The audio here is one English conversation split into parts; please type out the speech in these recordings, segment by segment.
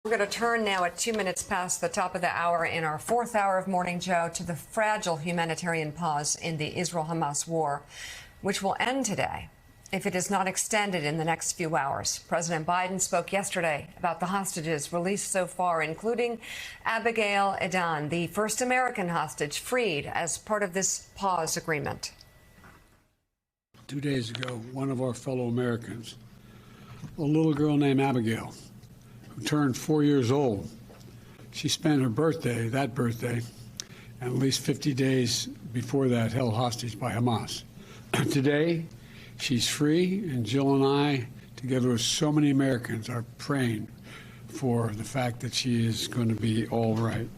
We're going to turn now at 2 minutes past the top of the hour in our fourth hour of Morning Joe to the fragile humanitarian pause in the Israel-Hamas war, which will end today if it is not extended in the next few hours. President Biden spoke yesterday about the hostages released so far, including Abigail Edan, the first American hostage freed as part of this pause agreement. 2 days ago, one of our fellow Americans, a little girl named Abigail, who turned 4 years old, she spent her birthday, and at least 50 days before that, held hostage by Hamas. Today, she's free, and Jill and I, together with so many Americans, are praying for the fact that she is going to be all right.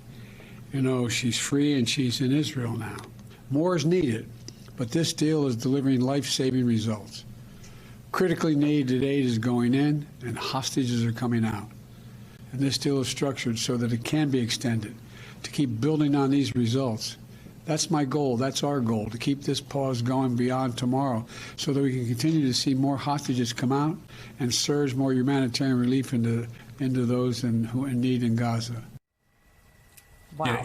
You know, she's free and she's in Israel now. More is needed, but this deal is delivering life-saving results. Critically needed aid is going in, and hostages are coming out. And this deal is structured so that it can be extended, to keep building on these results. That's my goal. That's our goal, to keep this pause going beyond tomorrow so that we can continue to see more hostages come out and surge more humanitarian relief into those who in need in Gaza. Wow.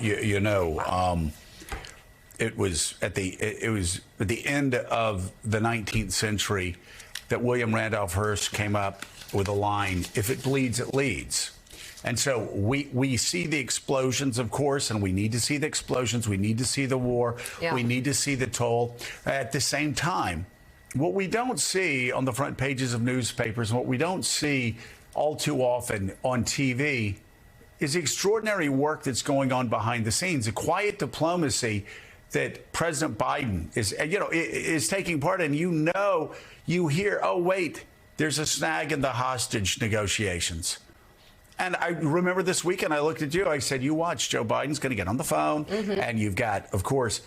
It was at the end of the 19th century that William Randolph Hearst came up with a line, "If it bleeds, it leads." And so we see the explosions, of course, and we need to see the explosions. We need to see the war. Yeah. We need to see the toll. At the same time, what we don't see on the front pages of newspapers, what we don't see all too often on TV, is the extraordinary work that's going on behind the scenes, the quiet diplomacy that President Biden is taking part in. You hear, oh, wait, there's a snag in the hostage negotiations. And I remember this weekend, I looked at you, I said, you watch, Joe Biden's going to get on the phone. Mm-hmm. And you've got, of course,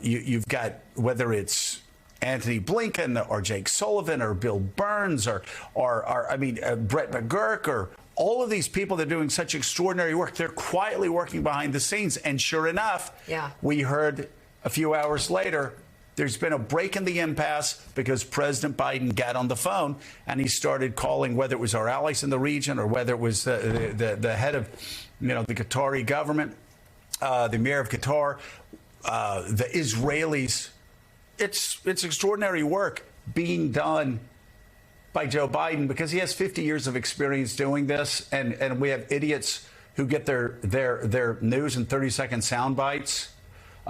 you've got, whether it's Anthony Blinken or Jake Sullivan or Bill Burns or Brett McGurk or all of these people that are doing such extraordinary work. They're quietly working behind the scenes. And sure enough, we heard a few hours later, there's been a break in the impasse because President Biden got on the phone and he started calling, whether it was our allies in the region or whether it was the head of, the Qatari government, the Emir of Qatar, the Israelis. It's extraordinary work being done by Joe Biden because he has 50 years of experience doing this, and we have idiots who get their news in 30-second sound bites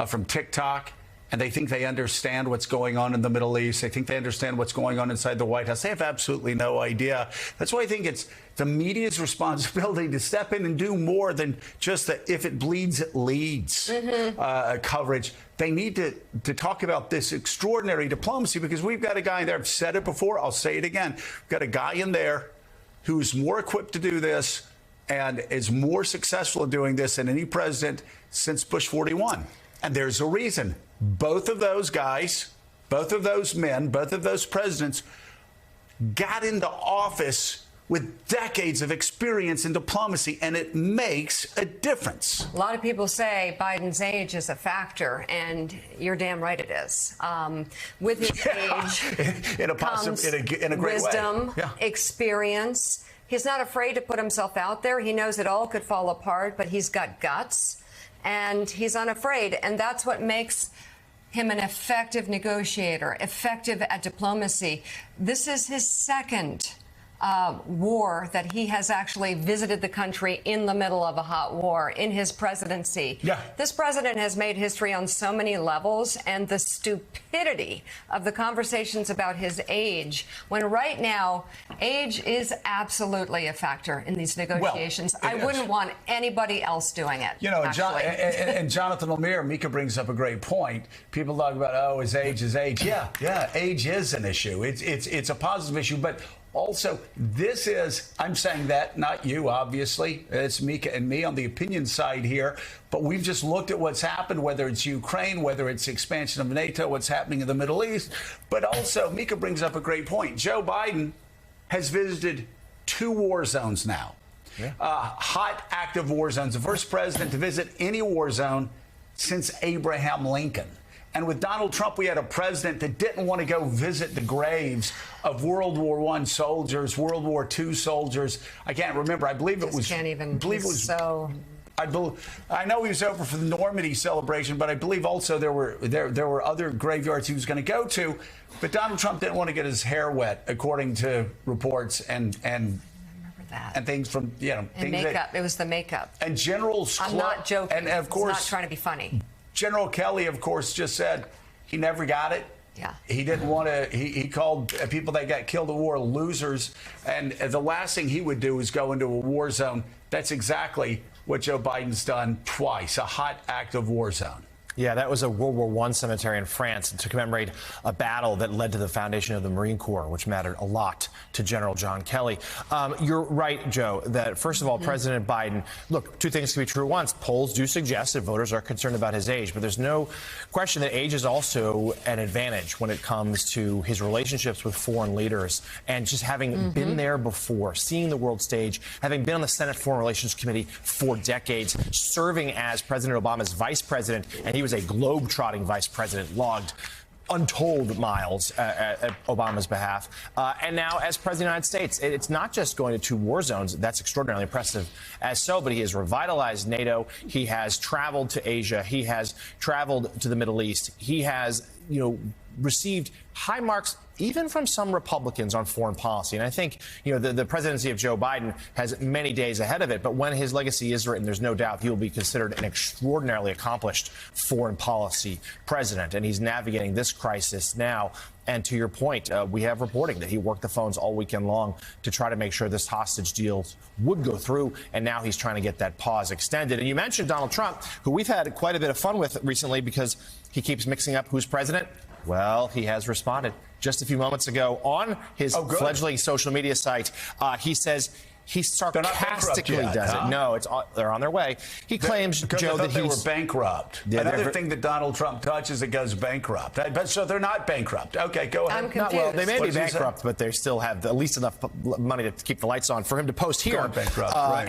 from TikTok. And they think they understand what's going on in the Middle East. They think they understand what's going on inside the White House. They have absolutely no idea. That's why I think it's the media's responsibility to step in and do more than just the if it bleeds, it leads coverage. They need to talk about this extraordinary diplomacy because we've got a guy in there. I've said it before. I'll say it again. We've got a guy in there who's more equipped to do this and is more successful in doing this than any president since Bush 41. And there's a reason. Both of those guys, both of those men, both of those presidents got into office with decades of experience in diplomacy, and it makes a difference. A lot of people say Biden's age is a factor, and you're damn right it is. With his age in a great wisdom, way. Experience. He's not afraid to put himself out there. He knows it all could fall apart, but he's got guts. And he's unafraid. And that's what makes him an effective negotiator, effective at diplomacy. This is his second war that he has actually visited the country in the middle of a hot war in his presidency. Yeah. This president has made history on so many levels, and the stupidity of the conversations about his age, when right now age is absolutely a factor in these negotiations. Well, I wouldn't want anybody else doing it. And Jonathan Lemire, Mika brings up a great point. People talk about, his age is age. Yeah, age is an issue. It's a positive issue, but also, I'm saying that, not you, obviously. It's Mika and me on the opinion side here. But we've just looked at what's happened, whether it's Ukraine, whether it's expansion of NATO, what's happening in the Middle East. But also, Mika brings up a great point. Joe Biden has visited 2 war zones now. Yeah. Hot, active war zones. The first president to visit any war zone since Abraham Lincoln. And with Donald Trump, we had a president that didn't want to go visit the graves of World War I soldiers, World War II soldiers. I can't remember. I believe it was. Can't even. Believe it was So. I know he was over for the Normandy celebration, but I believe also there were other graveyards he was going to go to. But Donald Trump didn't want to get his hair wet, according to reports and things from And things makeup. It was the makeup. And Generals. I'm not joking. And of course, it's not trying to be funny. General Kelly, of course, just said he never got it. Yeah. He didn't want to. He called people that got killed in war losers, and the last thing he would do is go into a war zone. That's exactly what Joe Biden's done twice, a hot, active war zone. Yeah, that was a World War I cemetery in France to commemorate a battle that led to the foundation of the Marine Corps, which mattered a lot to General John Kelly. You're right, Joe, that first of all, President Biden, look, two things can be true at once. Polls do suggest that voters are concerned about his age, but there's no question that age is also an advantage when it comes to his relationships with foreign leaders and just having been there before, seeing the world stage, having been on the Senate Foreign Relations Committee for decades, serving as President Obama's vice president, and he was a globe-trotting vice president, logged untold miles at Obama's behalf. And now, as president of the United States, it's not just going to two war zones. That's extraordinarily impressive as so, but he has revitalized NATO. He has traveled to Asia. He has traveled to the Middle East. He has, received high marks even from some Republicans on foreign policy. And I think, the presidency of Joe Biden has many days ahead of it. But when his legacy is written, there's no doubt he will be considered an extraordinarily accomplished foreign policy president. And he's navigating this crisis now. And to your point, we have reporting that he worked the phones all weekend long to try to make sure this hostage deal would go through. And now he's trying to get that pause extended. And you mentioned Donald Trump, who we've had quite a bit of fun with recently because he keeps mixing up who's president. Well, he has responded just a few moments ago on his fledgling social media site. He says he sarcastically does it. No, they're on their way. He claims, Joe, that they were bankrupt. Yeah, another thing that Donald Trump touches, it goes bankrupt. But so they're not bankrupt. Okay, go ahead. I'm confused. Well, they may be bankrupt, but they still have at least enough money to keep the lights on for him to post here,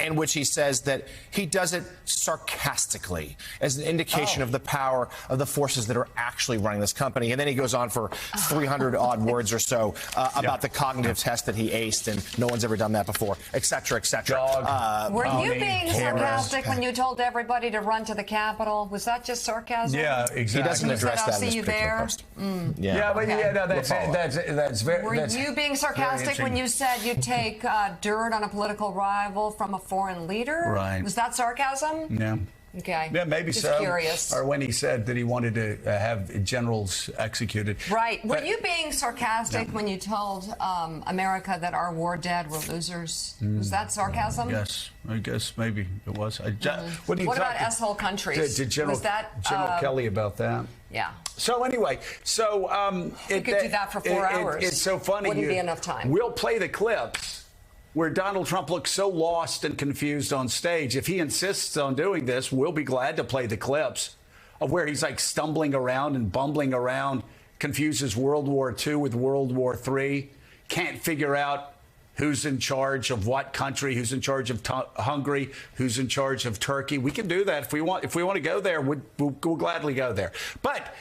in which he says that he does it sarcastically as an indication of the power of the forces that are actually running this company. And then he goes on for 300 odd words or so about the cognitive test that he aced, and no one's ever done that before, et cetera, et cetera. Were you being sarcastic when you told everybody to run to the Capitol? Was that just sarcasm? Yeah, exactly. He doesn't address that in this particular post. That's very. Were you being sarcastic when you said you take dirt on a political rival from a foreign leader? Right. Was that sarcasm? Yeah. Okay. Yeah, maybe just so. Curious. Or when he said that he wanted to have generals executed. Right. Were you being sarcastic when you told America that our war dead were losers? Was that sarcasm? Yes, I guess maybe it was. What about S-hole countries? Did General Kelly about that? Yeah. So anyway, you could do that for 4 hours. It's so funny. Wouldn't be enough time. We'll play the clips where Donald Trump looks so lost and confused on stage. If he insists on doing this, we'll be glad to play the clips of where he's like stumbling around and bumbling around, confuses World War II with World War III, can't figure out who's in charge of what country, who's in charge of Hungary, who's in charge of Turkey. We can do that if we want. If we want to go there, we'll gladly go there. But